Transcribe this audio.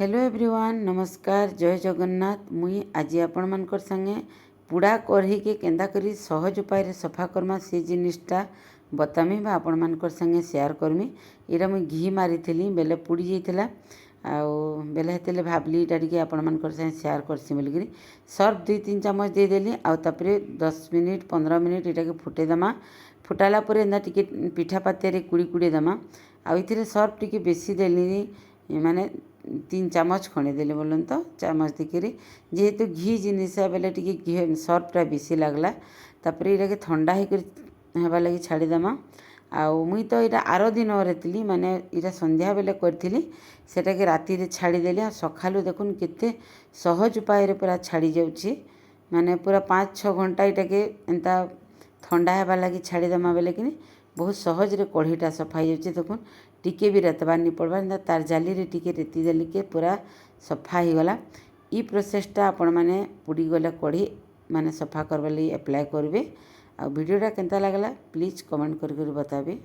Hello everyone नमस्कार जय जगन्नाथ। मुई आज आपण मानकर संगे पुड़ा कढ़ी के केंदा करी सहज उपाय रे सफा करमा से जिनिसटा बतामी बा आपण मानकर संगे शेयर करमी। इरा मुई घी मारी बेले पुड़ी जाइथिला आउ बेले हेतेले भाबली इटा टिके आपण मानकर संगे शेयर करसी बोलिकरी सर्फ 2-3 चम्मच दे देली आउ तापरे 10 मिनिट 15 मिनिट इटा के फुटे दमा। फुटाला परे एंदा टिके पिठा पाते रे कुड़ी कुड़ी दमा आउ इथिरे सर्फ टिके बेसी देली माने 3 चामच खंडे देले बोलन तो चामच दिकरी जेहेतु घी जिनिस बेले टिके घी सर्फटा बेसी लागला तापरे इटा के ठंडा हे कर हेबा लगी छाड़ी दमा। आउ मुई तो इटा आरो दिन रेतली माने इटा संध्या बेले करथिली सेटा के राती रे छाड़ी देली आ सखालु देखुन केते सहज उपाय रे पूरा छाड़ी जाउची माने पूरा 5-6 घंटा इटा के एंता ठंडा हेबा लगी छाड़ी दमा बेले कि बहुत सहज रे कढ़ीटा सफा हो जाउची। देखुन टिके भी रेतबार नहीं पड़वा तार जाली रे टिके रेती देली के पूरा सफा ही गला। ई प्रोसेसटा आपण माने पुड़ी गला कढ़ी माने सफा करबा लई अप्लाई करबे। आ वीडियोटा केनता लागला प्लीज कमेंट कर बताबे।